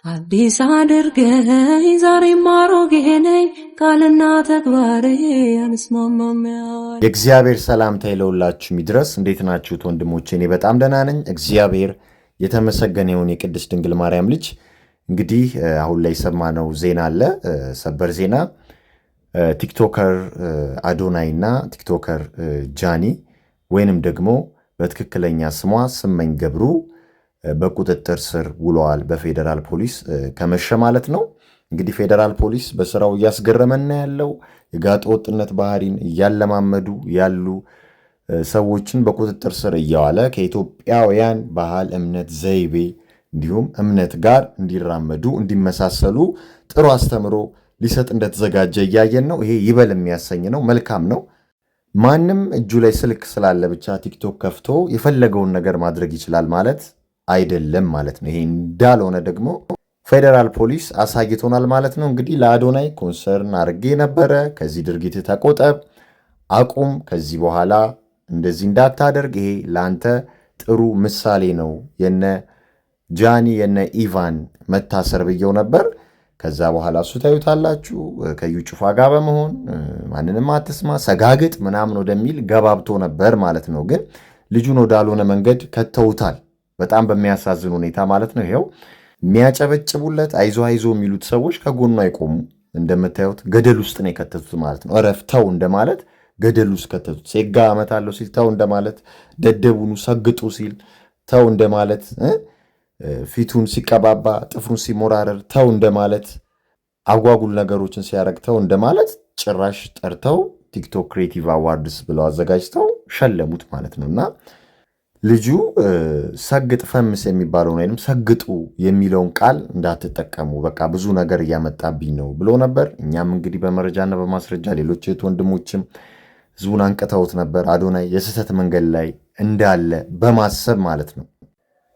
አዲስ አድርገኝ ዛሬም አሮጌ ነኝ ቃልና ተግባሬ አንስማማም። የእግዚአብሔር ሰላምታ ይለውላችሁ ይድረስ። እንዴት ናችሁት ወንድሞቼ? እኔ በጣም ደህና ነኝ። እግዚአብሔር የተመሰገነ ይሁን። የቅድስት ድንግል ማርያም ልጅ እንግዲህ አሁን ላይ የሰማነው ዜና አለ፣ ሰበር ዜና። ቲክቶከር አዶናይ እና ቲክቶከር ጃኒ ወይንም ደግሞ በትክክለኛ ስሟ ስመኝ ገብሩ በቁጥጥር ስር ውለዋል በፌዴራል ፖሊስ ከመሸ ማለት ነው። እንግዲህ ፌዴራል ፖሊስ በስራው እያስገረመን ያለው የጋጠ ወጥነት ባህሪን እያለማመዱ ያሉ ሰዎችን በቁጥጥር ስር እያዋለ ከኢትዮጵያውያን ባህል፣ እምነት፣ ዘይቤ እንዲሁም እምነት ጋር እንዲራመዱ እንዲመሳሰሉ ጥሩ አስተምሮ ሊሰጥ እንደተዘጋጀ እያየን ነው። ይሄ ይበል የሚያሰኝ ነው፣ መልካም ነው። ማንም እጁ ላይ ስልክ ስላለ ብቻ ቲክቶክ ከፍቶ የፈለገውን ነገር ማድረግ ይችላል ማለት አይደለም ማለት ነው። ይሄ እንዳልሆነ ደግሞ ፌዴራል ፖሊስ አሳይቶናል ማለት ነው። እንግዲህ ለአዶናይ ኮንሰርን አድርጌ ነበረ፣ ከዚህ ድርጊት ተቆጠብ፣ አቁም፣ ከዚህ በኋላ እንደዚህ እንዳታደርግ፣ ይሄ ለአንተ ጥሩ ምሳሌ ነው፣ የነ ጃኒ የነ ኢቫን መታሰር ብየው ነበር። ከዛ በኋላ እሱ ታዩታላችሁ ከዩ ጩፋ ጋር በመሆን ማንንም አትስማ ሰጋግጥ ምናምን ወደሚል ገባብቶ ነበር ማለት ነው። ግን ልጁን ወዳልሆነ መንገድ ከተውታል፣ በጣም በሚያሳዝን ሁኔታ ማለት ነው። ይኸው የሚያጨበጭቡለት አይዞ አይዞ የሚሉት ሰዎች ከጎኑ አይቆሙ። እንደምታዩት ገደል ውስጥ ነው የከተቱት ማለት ነው። እረፍ ተው እንደማለት ገደል ውስጥ ከተቱት። ሴጋ አመታለሁ ሲል ተው እንደማለት፣ ደደቡኑ ሰግጡ ሲል ተው እንደማለት፣ ፊቱን ሲቀባባ ጥፍሩን ሲሞራረር ተው እንደማለት፣ አጓጉል ነገሮችን ሲያረግ ተው እንደማለት፣ ጭራሽ ጠርተው ቲክቶክ ክሬቲቭ አዋርድስ ብለው አዘጋጅተው ሸለሙት ማለት ነው። እና ልጁ ሰግጥ ፈምስ የሚባለውን ወይም ሰግጡ የሚለውን ቃል እንዳትጠቀሙ በቃ ብዙ ነገር እያመጣብኝ ነው ብሎ ነበር። እኛም እንግዲህ በመረጃና በማስረጃ ሌሎች እህት ወንድሞችም ህዝቡን አንቅተውት ነበር፣ አዶናይ የስህተት መንገድ ላይ እንዳለ በማሰብ ማለት ነው።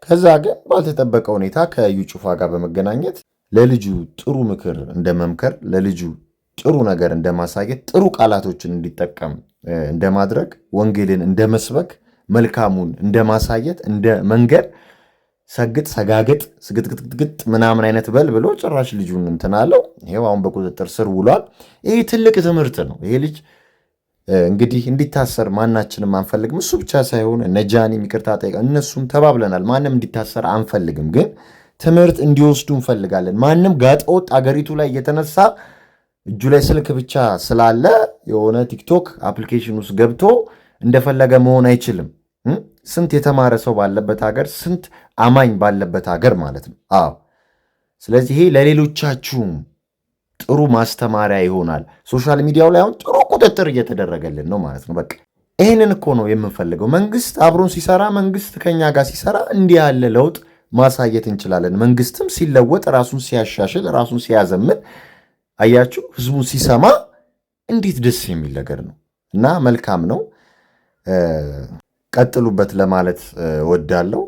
ከዛ ግን ባልተጠበቀ ሁኔታ ከዩ ጩፋ ጋር በመገናኘት ለልጁ ጥሩ ምክር እንደመምከር፣ ለልጁ ጥሩ ነገር እንደማሳየት፣ ጥሩ ቃላቶችን እንዲጠቀም እንደማድረግ፣ ወንጌልን እንደመስበክ፣ መልካሙን እንደማሳየት፣ እንደ መንገር ሰግጥ ሰጋግጥ ስግጥግጥግጥ ምናምን አይነት በል ብሎ ጭራሽ ልጁን እንትን አለው። ይሄው አሁን በቁጥጥር ስር ውሏል። ይሄ ትልቅ ትምህርት ነው። ይሄ ልጅ እንግዲህ እንዲታሰር ማናችንም አንፈልግም። እሱ ብቻ ሳይሆን እነ ጃኒ ይቅርታ ጠይቀ እነሱም ተባብለናል። ማንም እንዲታሰር አንፈልግም፣ ግን ትምህርት እንዲወስዱ እንፈልጋለን። ማንም ጋጠወጥ አገሪቱ ላይ እየተነሳ እጁ ላይ ስልክ ብቻ ስላለ የሆነ ቲክቶክ አፕሊኬሽን ውስጥ ገብቶ እንደፈለገ መሆን አይችልም። ስንት የተማረ ሰው ባለበት ሀገር፣ ስንት አማኝ ባለበት ሀገር ማለት ነው። አዎ፣ ስለዚህ ይሄ ለሌሎቻችሁም ጥሩ ማስተማሪያ ይሆናል። ሶሻል ሚዲያው ላይ አሁን ጥሩ ቁጥጥር እየተደረገልን ነው ማለት ነው። በቃ ይህንን እኮ ነው የምንፈልገው። መንግስት አብሮን ሲሰራ፣ መንግስት ከኛ ጋር ሲሰራ እንዲህ ያለ ለውጥ ማሳየት እንችላለን። መንግስትም ሲለወጥ፣ ራሱን ሲያሻሽል፣ ራሱን ሲያዘምን አያችሁ፣ ህዝቡን ሲሰማ እንዴት ደስ የሚል ነገር ነው እና መልካም ነው። ቀጥሉበት ለማለት ወዳለው።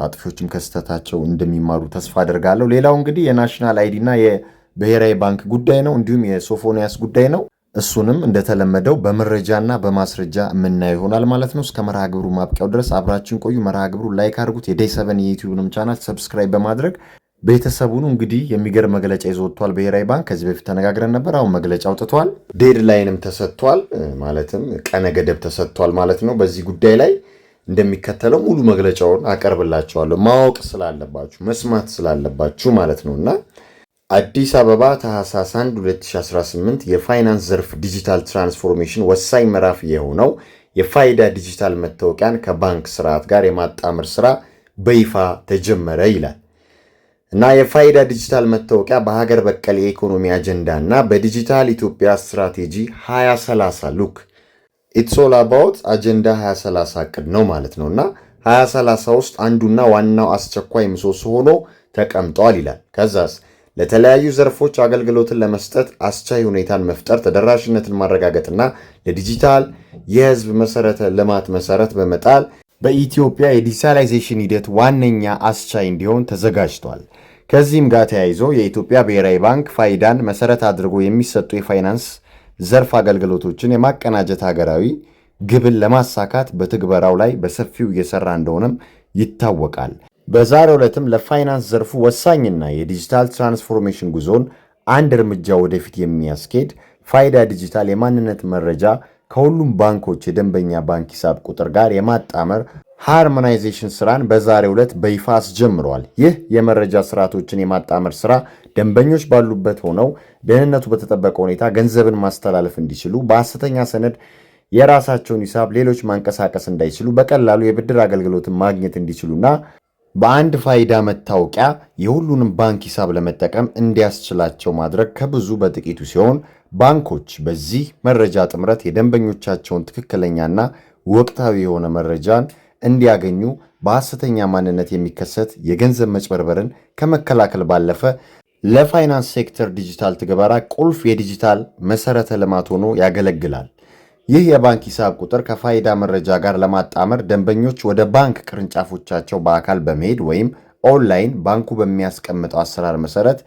አጥፊዎችም ከስተታቸው እንደሚማሩ ተስፋ አደርጋለሁ። ሌላው እንግዲህ የናሽናል አይዲ እና የብሔራዊ ባንክ ጉዳይ ነው፣ እንዲሁም የሶፎንያስ ጉዳይ ነው። እሱንም እንደተለመደው በመረጃና በማስረጃ የምናየው ይሆናል ማለት ነው። እስከ መርሃ ግብሩ ማብቂያው ድረስ አብራችን ቆዩ። መርሃ ግብሩ ላይክ አድርጉት። የዴይ 7 የዩቲዩብንም ቻናል ሰብስክራይብ በማድረግ ቤተሰቡን እንግዲህ የሚገርም መግለጫ ይዞ ወጥቷል ብሔራዊ ባንክ። ከዚህ በፊት ተነጋግረን ነበር። አሁን መግለጫ አውጥቷል። ዴድላይንም ተሰጥቷል፣ ማለትም ቀነ ገደብ ተሰጥቷል ማለት ነው። በዚህ ጉዳይ ላይ እንደሚከተለው ሙሉ መግለጫውን አቀርብላቸዋለሁ። ማወቅ ስላለባችሁ መስማት ስላለባችሁ ማለት ነው። እና አዲስ አበባ ታህሳስ 1 2018 የፋይናንስ ዘርፍ ዲጂታል ትራንስፎርሜሽን ወሳኝ ምዕራፍ የሆነው የፋይዳ ዲጂታል መታወቂያን ከባንክ ስርዓት ጋር የማጣመር ስራ በይፋ ተጀመረ ይላል። እና የፋይዳ ዲጂታል መታወቂያ በሀገር በቀል የኢኮኖሚ አጀንዳ እና በዲጂታል ኢትዮጵያ ስትራቴጂ 2030 ሉክ ኢትስ ኦል አባውት አጀንዳ 2030 እቅድ ነው ማለት ነው። እና 2030 ውስጥ አንዱና ዋናው አስቸኳይ ምሰሶ ሆኖ ተቀምጧል ይላል። ከዛስ ለተለያዩ ዘርፎች አገልግሎትን ለመስጠት አስቻይ ሁኔታን መፍጠር፣ ተደራሽነትን ማረጋገጥና ለዲጂታል የህዝብ መሰረተ ልማት መሰረት በመጣል በኢትዮጵያ የዲጂታላይዜሽን ሂደት ዋነኛ አስቻይ እንዲሆን ተዘጋጅቷል። ከዚህም ጋር ተያይዞ የኢትዮጵያ ብሔራዊ ባንክ ፋይዳን መሰረት አድርጎ የሚሰጡ የፋይናንስ ዘርፍ አገልግሎቶችን የማቀናጀት ሀገራዊ ግብን ለማሳካት በትግበራው ላይ በሰፊው እየሰራ እንደሆነም ይታወቃል። በዛሬው ዕለትም ለፋይናንስ ዘርፉ ወሳኝና የዲጂታል ትራንስፎርሜሽን ጉዞን አንድ እርምጃ ወደፊት የሚያስኬድ ፋይዳ ዲጂታል የማንነት መረጃ ከሁሉም ባንኮች የደንበኛ ባንክ ሂሳብ ቁጥር ጋር የማጣመር ሃርሞናይዜሽን ስራን በዛሬው ዕለት በይፋ አስጀምሯል። ይህ የመረጃ ስርዓቶችን የማጣመር ስራ ደንበኞች ባሉበት ሆነው ደህንነቱ በተጠበቀ ሁኔታ ገንዘብን ማስተላለፍ እንዲችሉ፣ በሐሰተኛ ሰነድ የራሳቸውን ሂሳብ ሌሎች ማንቀሳቀስ እንዳይችሉ፣ በቀላሉ የብድር አገልግሎትን ማግኘት እንዲችሉና በአንድ ፋይዳ መታወቂያ የሁሉንም ባንክ ሂሳብ ለመጠቀም እንዲያስችላቸው ማድረግ ከብዙ በጥቂቱ ሲሆን ባንኮች በዚህ መረጃ ጥምረት የደንበኞቻቸውን ትክክለኛና ወቅታዊ የሆነ መረጃን እንዲያገኙ በሐሰተኛ ማንነት የሚከሰት የገንዘብ መጭበርበርን ከመከላከል ባለፈ ለፋይናንስ ሴክተር ዲጂታል ትግበራ ቁልፍ የዲጂታል መሰረተ ልማት ሆኖ ያገለግላል። ይህ የባንክ ሂሳብ ቁጥር ከፋይዳ መረጃ ጋር ለማጣመር ደንበኞች ወደ ባንክ ቅርንጫፎቻቸው በአካል በመሄድ ወይም ኦንላይን ባንኩ በሚያስቀምጠው አሰራር መሰረት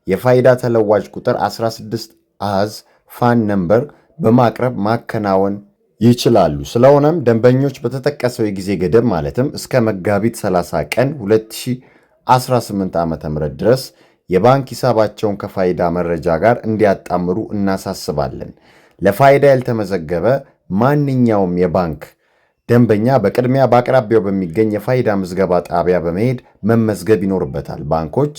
የፋይዳ ተለዋጭ ቁጥር 16 አሃዝ ፋን ነምበር በማቅረብ ማከናወን ይችላሉ። ስለሆነም ደንበኞች በተጠቀሰው የጊዜ ገደብ ማለትም እስከ መጋቢት 30 ቀን 2018 ዓ.ም ድረስ የባንክ ሂሳባቸውን ከፋይዳ መረጃ ጋር እንዲያጣምሩ እናሳስባለን። ለፋይዳ ያልተመዘገበ ማንኛውም የባንክ ደንበኛ በቅድሚያ በአቅራቢያው በሚገኝ የፋይዳ ምዝገባ ጣቢያ በመሄድ መመዝገብ ይኖርበታል። ባንኮች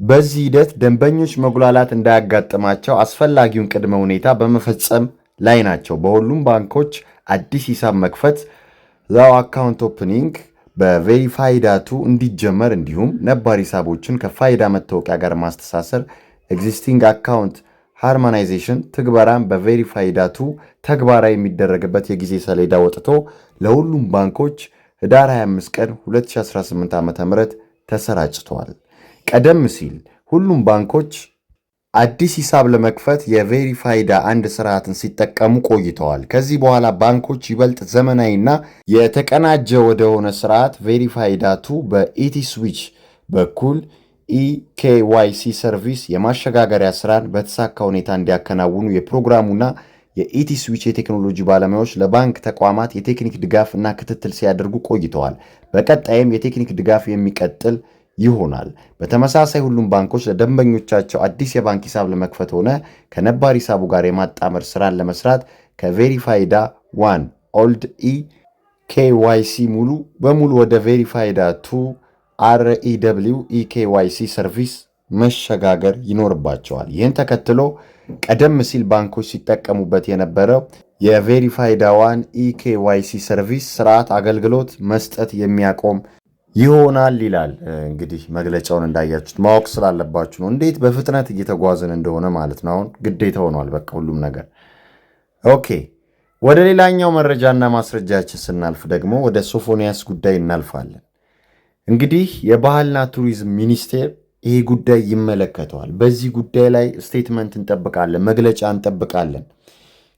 በዚህ ሂደት ደንበኞች መጉላላት እንዳያጋጥማቸው አስፈላጊውን ቅድመ ሁኔታ በመፈጸም ላይ ናቸው። በሁሉም ባንኮች አዲስ ሂሳብ መክፈት ዛው አካውንት ኦፕኒንግ በቬሪፋይዳቱ እንዲጀመር እንዲሁም ነባር ሂሳቦችን ከፋይዳ መታወቂያ ጋር ማስተሳሰር ኤግዚስቲንግ አካውንት ሃርሞናይዜሽን ትግበራን በቬሪፋይዳቱ ተግባራዊ የሚደረግበት የጊዜ ሰሌዳ ወጥቶ ለሁሉም ባንኮች ህዳር 25 ቀን 2018 ዓ.ም ተሰራጭተዋል። ቀደም ሲል ሁሉም ባንኮች አዲስ ሂሳብ ለመክፈት የቬሪፋይዳ አንድ ስርዓትን ሲጠቀሙ ቆይተዋል። ከዚህ በኋላ ባንኮች ይበልጥ ዘመናዊና የተቀናጀ ወደሆነ ስርዓት ቬሪፋይዳቱ በኢቲ ስዊች በኩል ኢኬዋይሲ ሰርቪስ የማሸጋገሪያ ስራን በተሳካ ሁኔታ እንዲያከናውኑ የፕሮግራሙና የኢቲ ስዊች የቴክኖሎጂ ባለሙያዎች ለባንክ ተቋማት የቴክኒክ ድጋፍ እና ክትትል ሲያደርጉ ቆይተዋል። በቀጣይም የቴክኒክ ድጋፍ የሚቀጥል ይሆናል። በተመሳሳይ ሁሉም ባንኮች ለደንበኞቻቸው አዲስ የባንክ ሂሳብ ለመክፈት ሆነ ከነባር ሂሳቡ ጋር የማጣመር ስራን ለመስራት ከቬሪፋይዳ ዋን ኦልድ ኢኬዋይሲ ሙሉ በሙሉ ወደ ቬሪፋይዳ ቱ REW EKYC ሰርቪስ መሸጋገር ይኖርባቸዋል። ይህን ተከትሎ ቀደም ሲል ባንኮች ሲጠቀሙበት የነበረው የቬሪፋይዳ ዋን EKYC ሰርቪስ ስርዓት አገልግሎት መስጠት የሚያቆም ይሆናል ይላል። እንግዲህ መግለጫውን እንዳያችሁት ማወቅ ስላለባችሁ ነው፣ እንዴት በፍጥነት እየተጓዝን እንደሆነ ማለት ነው። አሁን ግዴታ ሆኗል በቃ ሁሉም ነገር። ኦኬ፣ ወደ ሌላኛው መረጃና ማስረጃችን ስናልፍ ደግሞ ወደ ሶፎንያስ ጉዳይ እናልፋለን። እንግዲህ የባህልና ቱሪዝም ሚኒስቴር ይህ ጉዳይ ይመለከተዋል። በዚህ ጉዳይ ላይ ስቴትመንት እንጠብቃለን፣ መግለጫ እንጠብቃለን።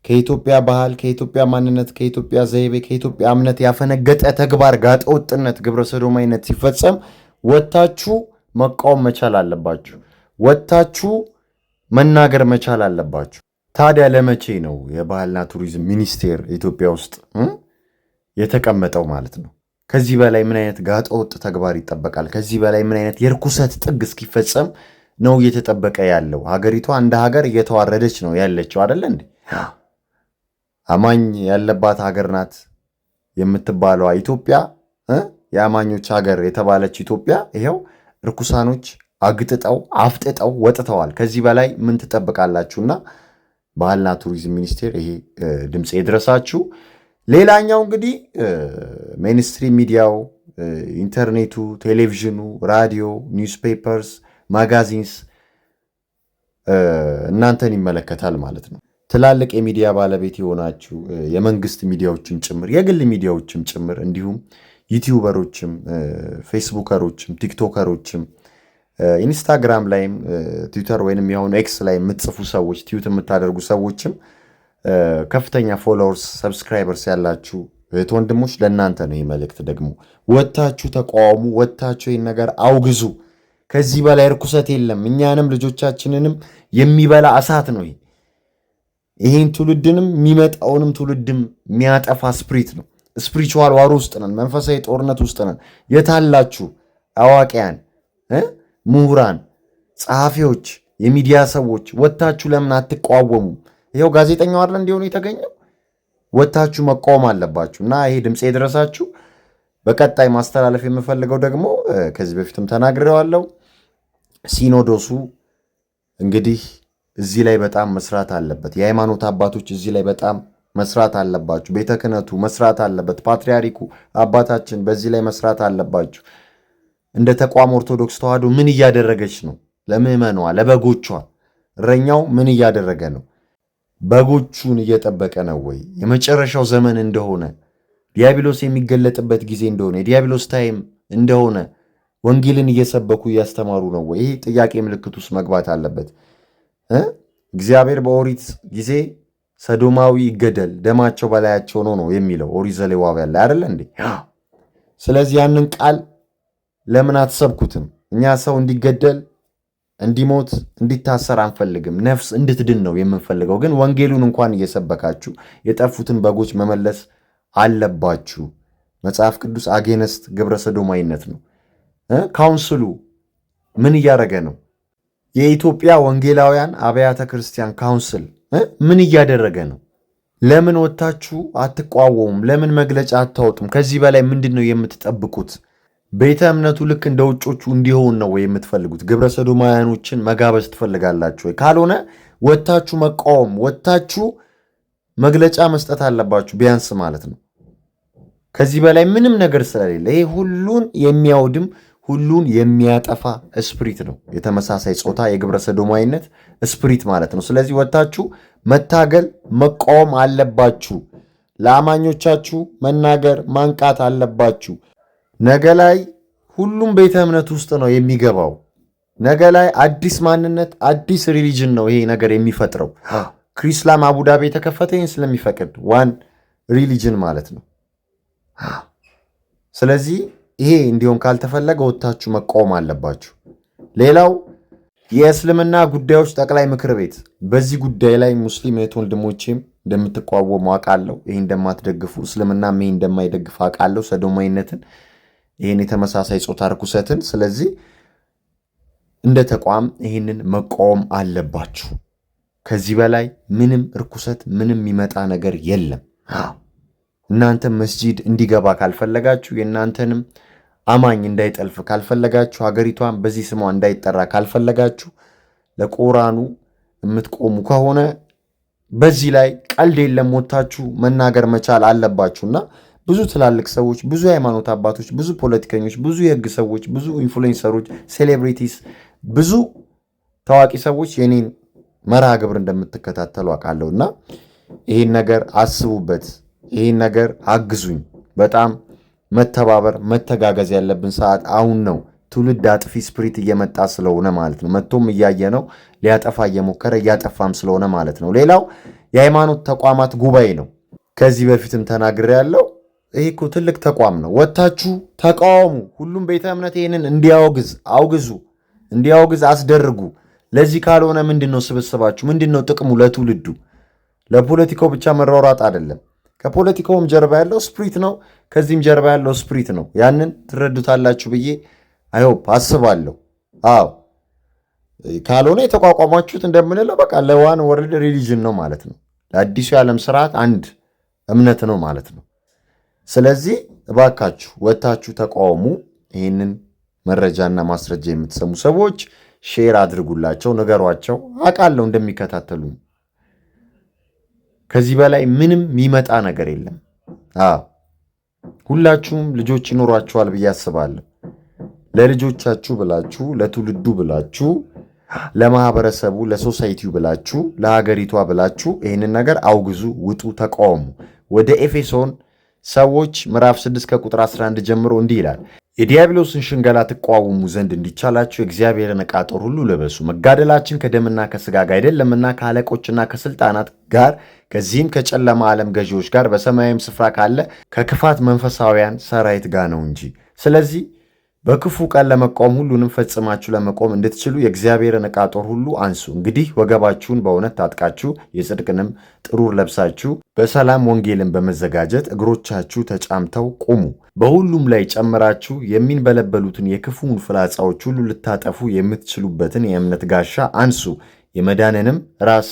ከኢትዮጵያ ባህል፣ ከኢትዮጵያ ማንነት፣ ከኢትዮጵያ ዘይቤ፣ ከኢትዮጵያ እምነት ያፈነገጠ ተግባር፣ ጋጠወጥነት፣ ግብረ ሰዶማዊነት ሲፈጸም ወጥታችሁ መቃወም መቻል አለባችሁ። ወጥታችሁ መናገር መቻል አለባችሁ። ታዲያ ለመቼ ነው የባህልና ቱሪዝም ሚኒስቴር ኢትዮጵያ ውስጥ የተቀመጠው ማለት ነው? ከዚህ በላይ ምን አይነት ጋጠ ወጥ ተግባር ይጠበቃል? ከዚህ በላይ ምን አይነት የርኩሰት ጥግ እስኪፈጸም ነው እየተጠበቀ ያለው? ሀገሪቷ እንደ ሀገር እየተዋረደች ነው ያለችው አይደለ እንዴ? አማኝ ያለባት ሀገር ናት የምትባለዋ ኢትዮጵያ፣ የአማኞች ሀገር የተባለች ኢትዮጵያ ይኸው ርኩሳኖች አግጥጠው አፍጥጠው ወጥተዋል። ከዚህ በላይ ምን ትጠብቃላችሁና ባህልና ቱሪዝም ሚኒስቴር ይሄ ድምፅ ይድረሳችሁ። ሌላኛው እንግዲህ ሜንስትሪም ሚዲያው፣ ኢንተርኔቱ፣ ቴሌቪዥኑ፣ ራዲዮ፣ ኒውስፔፐርስ፣ ማጋዚንስ እናንተን ይመለከታል ማለት ነው። ትላልቅ የሚዲያ ባለቤት የሆናችሁ የመንግስት ሚዲያዎችም ጭምር የግል ሚዲያዎችም ጭምር እንዲሁም ዩቲዩበሮችም፣ ፌስቡከሮችም፣ ቲክቶከሮችም፣ ኢንስታግራም ላይም ትዊተር ወይንም የሆኑ ኤክስ ላይ የምትጽፉ ሰዎች፣ ትዊት የምታደርጉ ሰዎችም ከፍተኛ ፎሎወርስ ሰብስክራይበርስ ያላችሁ እህት ወንድሞች ለእናንተ ነው ይህ መልእክት። ደግሞ ወጥታችሁ ተቃውሙ፣ ወጥታችሁ ይህን ነገር አውግዙ። ከዚህ በላይ ርኩሰት የለም። እኛንም ልጆቻችንንም የሚበላ እሳት ነው። ይህን ትውልድንም የሚመጣውንም ትውልድም የሚያጠፋ ስፕሪት ነው። ስፒሪቹዋል ዋር ውስጥ ነን፣ መንፈሳዊ ጦርነት ውስጥ ነን። የታላችሁ አዋቂያን፣ ምሁራን፣ ጸሐፊዎች፣ የሚዲያ ሰዎች ወጥታችሁ ለምን አትቃወሙም? ይኸው ጋዜጠኛው አይደል እንዲሆኑ የተገኘው። ወጥታችሁ መቃወም አለባችሁ። እና ይሄ ድምፅ የደረሳችሁ በቀጣይ ማስተላለፍ የምፈልገው ደግሞ ከዚህ በፊትም ተናግሬዋለሁ። ሲኖዶሱ እንግዲህ እዚህ ላይ በጣም መስራት አለበት። የሃይማኖት አባቶች እዚህ ላይ በጣም መስራት አለባችሁ። ቤተ ክህነቱ መስራት አለበት። ፓትርያርኩ አባታችን በዚህ ላይ መስራት አለባችሁ። እንደ ተቋም ኦርቶዶክስ ተዋሕዶ ምን እያደረገች ነው? ለምዕመኗ፣ ለበጎቿ እረኛው ምን እያደረገ ነው? በጎቹን እየጠበቀ ነው ወይ? የመጨረሻው ዘመን እንደሆነ ዲያብሎስ የሚገለጥበት ጊዜ እንደሆነ የዲያብሎስ ታይም እንደሆነ ወንጌልን እየሰበኩ እያስተማሩ ነው ወይ? ይህ ጥያቄ ምልክት ውስጥ መግባት አለበት። እግዚአብሔር በኦሪት ጊዜ ሰዶማዊ ይገደል ደማቸው በላያቸው ነው የሚለው ኦሪት ዘሌዋውያን ላይ አይደለ እንዴ? ስለዚህ ያንን ቃል ለምን አትሰብኩትም? እኛ ሰው እንዲገደል እንዲሞት እንዲታሰር አንፈልግም። ነፍስ እንድትድን ነው የምንፈልገው። ግን ወንጌሉን እንኳን እየሰበካችሁ የጠፉትን በጎች መመለስ አለባችሁ። መጽሐፍ ቅዱስ አጌነስት ግብረ ሰዶማዊነት ነው። ካውንስሉ ምን እያደረገ ነው? የኢትዮጵያ ወንጌላውያን አብያተ ክርስቲያን ካውንስል ምን እያደረገ ነው? ለምን ወጥታችሁ አትቋወሙም? ለምን መግለጫ አታወጡም? ከዚህ በላይ ምንድን ነው የምትጠብቁት? ቤተ እምነቱ ልክ እንደ ውጮቹ እንዲሆን ነው ወይ የምትፈልጉት? ግብረ ሰዶማውያኖችን መጋበዝ ትፈልጋላችሁ ወይ? ካልሆነ ወጥታችሁ መቃወም፣ ወጥታችሁ መግለጫ መስጠት አለባችሁ ቢያንስ ማለት ነው። ከዚህ በላይ ምንም ነገር ስለሌለ ይሄ ሁሉን የሚያወድም ሁሉን የሚያጠፋ እስፕሪት ነው። የተመሳሳይ ጾታ የግብረ ሰዶማዊነት እስፕሪት ማለት ነው። ስለዚህ ወጥታችሁ መታገል መቃወም አለባችሁ። ለአማኞቻችሁ መናገር ማንቃት አለባችሁ። ነገ ላይ ሁሉም ቤተ እምነት ውስጥ ነው የሚገባው። ነገ ላይ አዲስ ማንነት አዲስ ሪሊጅን ነው ይሄ ነገር የሚፈጥረው። ክሪስላም አቡዳቢ የተከፈተ ይህን ስለሚፈቅድ ዋን ሪሊጅን ማለት ነው። ስለዚህ ይሄ እንዲሆን ካልተፈለገ ወጥታችሁ መቃወም አለባችሁ። ሌላው የእስልምና ጉዳዮች ጠቅላይ ምክር ቤት በዚህ ጉዳይ ላይ ሙስሊም እህት ወንድሞቼም እንደምትቃወሙ አውቃለሁ። ይሄ እንደማትደግፉ እስልምናም ይሄ እንደማይደግፍ አውቃለሁ። ሰዶማዊነትን፣ ይህን የተመሳሳይ ጾታ ርኩሰትን። ስለዚህ እንደ ተቋም ይህንን መቃወም አለባችሁ። ከዚህ በላይ ምንም ርኩሰት ምንም የሚመጣ ነገር የለም። እናንተ መስጂድ እንዲገባ ካልፈለጋችሁ፣ የእናንተንም አማኝ እንዳይጠልፍ ካልፈለጋችሁ፣ ሀገሪቷን በዚህ ስሟ እንዳይጠራ ካልፈለጋችሁ፣ ለቁርአኑ የምትቆሙ ከሆነ በዚህ ላይ ቀልድ የለም፣ ወጥታችሁ መናገር መቻል አለባችሁና ብዙ ትላልቅ ሰዎች፣ ብዙ የሃይማኖት አባቶች፣ ብዙ ፖለቲከኞች፣ ብዙ የህግ ሰዎች፣ ብዙ ኢንፍሉዌንሰሮች፣ ሴሌብሪቲስ፣ ብዙ ታዋቂ ሰዎች የኔን መርሃ ግብር እንደምትከታተሉ አውቃለሁ እና ይህን ነገር አስቡበት። ይህን ነገር አግዙኝ። በጣም መተባበር መተጋገዝ ያለብን ሰዓት አሁን ነው። ትውልድ አጥፊ ስፕሪት እየመጣ ስለሆነ ማለት ነው። መጥቶም እያየ ነው፣ ሊያጠፋ እየሞከረ እያጠፋም ስለሆነ ማለት ነው። ሌላው የሃይማኖት ተቋማት ጉባኤ ነው። ከዚህ በፊትም ተናግሬያለሁ። ይህ እኮ ትልቅ ተቋም ነው። ወጥታችሁ ተቃወሙ። ሁሉም ቤተ እምነት ይህንን አውግዙ፣ እንዲያወግዝ አስደርጉ። ለዚህ ካልሆነ ምንድን ነው ስብስባችሁ? ምንድን ነው ጥቅሙ? ለትውልዱ ለፖለቲካው ብቻ መሯሯጥ አይደለም። ከፖለቲካውም ጀርባ ያለው ስፕሪት ነው፣ ከዚህም ጀርባ ያለው ስፕሪት ነው። ያንን ትረዱታላችሁ ብዬ አይሆፕ አስባለሁ። አዎ ካልሆነ የተቋቋማችሁት እንደምንለው በቃ ለዋን ወርልድ ሪሊጅን ነው ማለት ነው። ለአዲሱ የዓለም ስርዓት አንድ እምነት ነው ማለት ነው። ስለዚህ እባካችሁ ወጥታችሁ ተቃውሙ። ይህንን መረጃና ማስረጃ የምትሰሙ ሰዎች ሼር አድርጉላቸው፣ ንገሯቸው። አውቃለሁ እንደሚከታተሉ። ከዚህ በላይ ምንም የሚመጣ ነገር የለም። ሁላችሁም ልጆች ይኖሯችኋል ብዬ አስባለሁ። ለልጆቻችሁ ብላችሁ፣ ለትውልዱ ብላችሁ፣ ለማህበረሰቡ፣ ለሶሳይቲው ብላችሁ፣ ለሀገሪቷ ብላችሁ ይህንን ነገር አውግዙ፣ ውጡ፣ ተቃውሙ። ወደ ኤፌሶን ሰዎች ምዕራፍ 6 ከቁጥር 11 ጀምሮ እንዲህ ይላል፣ የዲያብሎስን ሽንገላ ትቃወሙ ዘንድ እንዲቻላችሁ የእግዚአብሔርን ዕቃ ጦር ሁሉ ልበሱ። መጋደላችን ከደምና ከሥጋ ጋር አይደለምና ከአለቆችና ከሥልጣናት ጋር ከዚህም ከጨለማ ዓለም ገዢዎች ጋር በሰማያዊም ስፍራ ካለ ከክፋት መንፈሳውያን ሰራዊት ጋር ነው እንጂ። ስለዚህ በክፉ ቀን ለመቃወም ሁሉንም ፈጽማችሁ ለመቆም እንድትችሉ የእግዚአብሔርን ዕቃ ጦር ሁሉ አንሱ። እንግዲህ ወገባችሁን በእውነት ታጥቃችሁ የጽድቅንም ጥሩር ለብሳችሁ በሰላም ወንጌልን በመዘጋጀት እግሮቻችሁ ተጫምተው ቁሙ። በሁሉም ላይ ጨምራችሁ የሚንበለበሉትን የክፉውን ፍላጻዎች ሁሉ ልታጠፉ የምትችሉበትን የእምነት ጋሻ አንሱ። የመዳንንም ራስ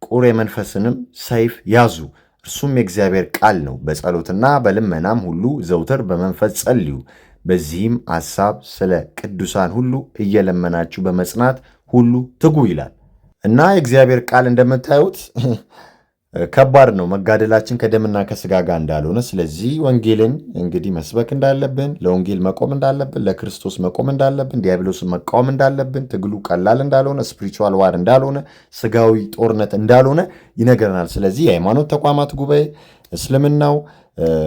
ቁር የመንፈስንም ሰይፍ ያዙ፣ እርሱም የእግዚአብሔር ቃል ነው። በጸሎትና በልመናም ሁሉ ዘውትር በመንፈስ ጸልዩ። በዚህም ሐሳብ ስለ ቅዱሳን ሁሉ እየለመናችሁ በመጽናት ሁሉ ትጉ ይላል እና የእግዚአብሔር ቃል እንደምታዩት ከባድ ነው። መጋደላችን ከደምና ከስጋ ጋር እንዳልሆነ፣ ስለዚህ ወንጌልን እንግዲህ መስበክ እንዳለብን፣ ለወንጌል መቆም እንዳለብን፣ ለክርስቶስ መቆም እንዳለብን፣ ዲያብሎስን መቃወም እንዳለብን፣ ትግሉ ቀላል እንዳልሆነ፣ ስፒሪቹዋል ዋር እንዳልሆነ፣ ስጋዊ ጦርነት እንዳልሆነ ይነገረናል። ስለዚህ የሃይማኖት ተቋማት ጉባኤ፣ እስልምናው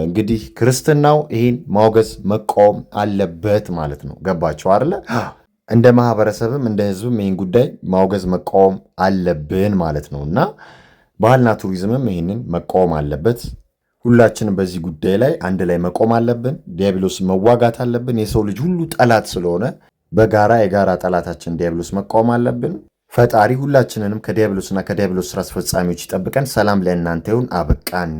እንግዲህ ክርስትናው ይህን ማውገዝ መቃወም አለበት ማለት ነው። ገባቸው አይደለ? እንደ ማህበረሰብም እንደ ህዝብም ይህን ጉዳይ ማውገዝ መቃወም አለብን ማለት ነው እና ባህልና ቱሪዝምም ይህንን መቃወም አለበት። ሁላችንም በዚህ ጉዳይ ላይ አንድ ላይ መቆም አለብን። ዲያብሎስ መዋጋት አለብን። የሰው ልጅ ሁሉ ጠላት ስለሆነ በጋራ የጋራ ጠላታችን ዲያብሎስ መቃወም አለብን። ፈጣሪ ሁላችንንም ከዲያብሎስና ከዲያብሎስ ስራ አስፈጻሚዎች ይጠብቀን። ሰላም ለእናንተ ይሁን። አበቃን።